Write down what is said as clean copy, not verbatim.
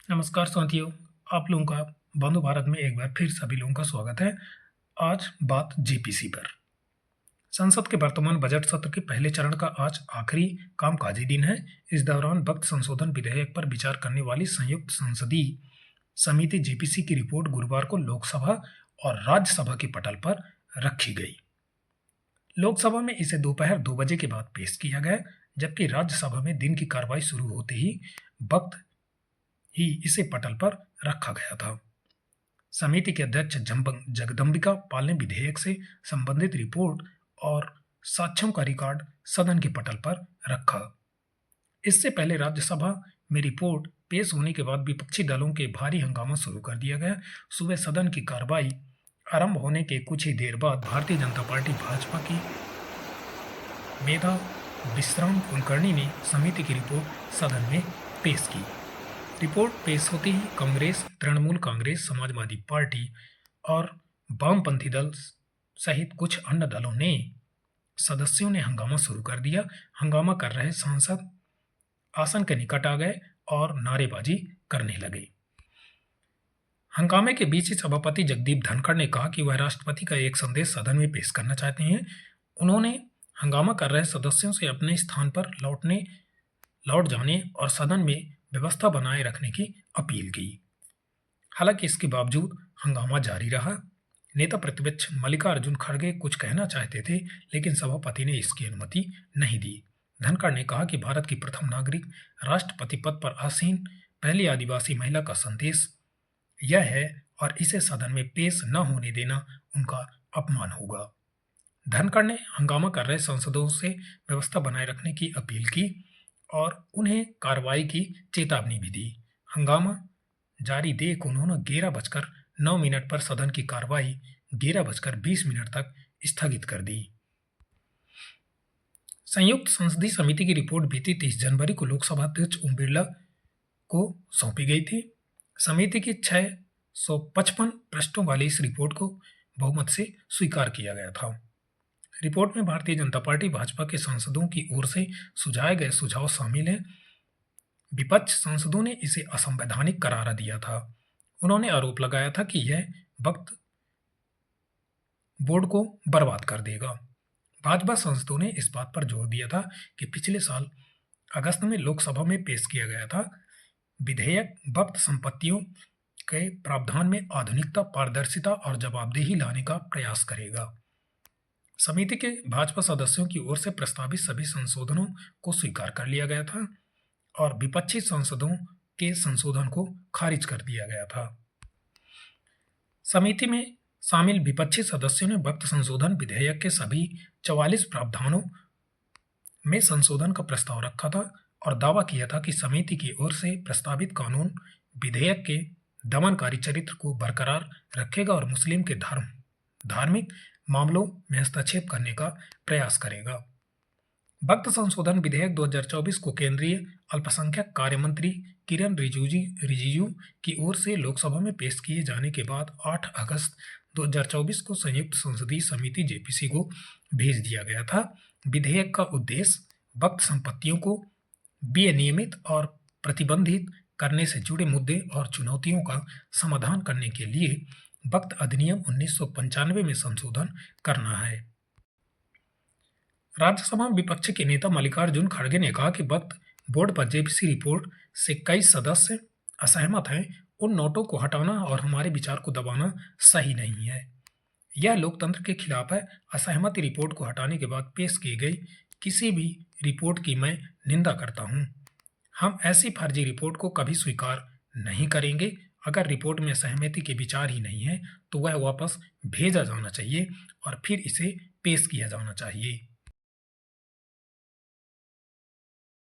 नमस्कार साथियों, आप लोगों का बंधु भारत में एक बार फिर सभी लोगों का स्वागत है। आज बात जेपीसी पर। संसद के वर्तमान बजट सत्र के पहले चरण का आज आखिरी कामकाजी दिन है। इस दौरान वक्त संशोधन विधेयक पर विचार करने वाली संयुक्त संसदीय समिति जेपीसी की रिपोर्ट गुरुवार को लोकसभा और राज्यसभा के पटल पर रखी गई। लोकसभा में इसे दोपहर 2 बजे के बाद पेश किया गया, जबकि राज्यसभा में दिन की कार्रवाई शुरू होते वक्त ही इसे पटल पर रखा गया था। समिति के अध्यक्ष जगदम्बिका पाल ने विधेयक से संबंधित रिपोर्ट और साक्ष्यों का रिकॉर्ड सदन के पटल पर रखा। इससे पहले राज्यसभा में रिपोर्ट पेश होने के बाद विपक्षी दलों के भारी हंगामा शुरू कर दिया गया। सुबह सदन की कार्रवाई आरंभ होने के कुछ ही देर बाद भारतीय जनता पार्टी भाजपा की मेधा विश्राम कुलकर्णी ने समिति की रिपोर्ट सदन में पेश की। रिपोर्ट पेश होते ही कांग्रेस, तृणमूल कांग्रेस, समाजवादी पार्टी और वामपंथी दल सहित कुछ अन्य दलों ने सदस्यों ने हंगामा शुरू कर दिया। हंगामा कर रहे सांसद आसन के निकट आ गए और नारेबाजी करने लगे। हंगामे के बीच ही सभापति जगदीप धनखड़ ने कहा कि वह राष्ट्रपति का एक संदेश सदन में पेश करना चाहते हैं। उन्होंने हंगामा कर रहे सदस्यों से अपने स्थान पर लौट जाने और सदन में व्यवस्था बनाए रखने की अपील की। हालांकि इसके बावजूद हंगामा जारी रहा। नेता प्रतिपक्ष मल्लिकार्जुन खड़गे कुछ कहना चाहते थे, लेकिन सभापति ने इसकी अनुमति नहीं दी। धनखड़ ने कहा कि भारत की प्रथम नागरिक राष्ट्रपति पद पर आसीन पहली आदिवासी महिला का संदेश यह है और इसे सदन में पेश न होने देना उनका अपमान होगा। धनखड़ ने हंगामा कर रहे सांसदों से व्यवस्था बनाए रखने की अपील की और उन्हें कार्रवाई की चेतावनी भी दी। हंगामा जारी देख उन्होंने 11:09 पर सदन की कार्रवाई 11:20 तक स्थगित कर दी। संयुक्त संसदीय समिति की रिपोर्ट बीती 30 जनवरी को लोकसभा अध्यक्ष ओम बिरला को सौंपी गई थी। समिति की 655 पृष्ठों वाली इस रिपोर्ट को बहुमत से स्वीकार किया गया था। रिपोर्ट में भारतीय जनता पार्टी भाजपा के सांसदों की ओर से सुझाए गए सुझाव शामिल हैं। विपक्ष सांसदों ने इसे असंवैधानिक करार दिया था। उन्होंने आरोप लगाया था कि यह वक्त बोर्ड को बर्बाद कर देगा। भाजपा सांसदों ने इस बात पर जोर दिया था कि पिछले साल अगस्त में लोकसभा में पेश किया गया था विधेयक वक्त संपत्तियों के प्रावधान में आधुनिकता, पारदर्शिता और जवाबदेही लाने का प्रयास करेगा। समिति के भाजपा सदस्यों की ओर से प्रस्तावित सभी संशोधनों को स्वीकार कर लिया गया था और विपक्षी सांसदों के संशोधन को खारिज कर दिया गया था। समिति में शामिल विपक्षी सदस्यों ने वक्त संशोधन विधेयक के सभी 44 प्रावधानों में संशोधन का प्रस्ताव रखा था और दावा किया था कि समिति की ओर से प्रस्तावित कानून विधेयक के दमनकारी चरित्र को बरकरार रखेगा और मुस्लिम के धार्मिक मामलों में हस्तक्षेप करने का प्रयास करेगा। वक्त संशोधन विधेयक 2024 को केंद्रीय अल्पसंख्यक कार्य मंत्री किरण रिजिजू की ओर से लोकसभा में पेश किए जाने के बाद 8 अगस्त 2024 को संयुक्त संसदीय समिति जेपीसी को भेज दिया गया था। विधेयक का उद्देश्य वक्त संपत्तियों को विनियमित और प्रतिबंधित करने से जुड़े मुद्दे और चुनौतियों का समाधान करने के लिए वक्त अधिनियम 1995 में संशोधन करना है। राज्यसभा में विपक्ष के नेता मल्लिकार्जुन खड़गे ने कहा कि वक्त बोर्ड पर जेपीसी रिपोर्ट से कई सदस्य असहमत हैं। उन नोटों को हटाना और हमारे विचार को दबाना सही नहीं है। यह लोकतंत्र के खिलाफ है। असहमति रिपोर्ट को हटाने के बाद पेश की गई किसी भी रिपोर्ट की मैं निंदा करता हूं। हम ऐसी फर्जी रिपोर्ट को कभी स्वीकार नहीं करेंगे। अगर रिपोर्ट में सहमति के विचार ही नहीं है तो वह वापस भेजा जाना चाहिए और फिर इसे पेश किया जाना चाहिए।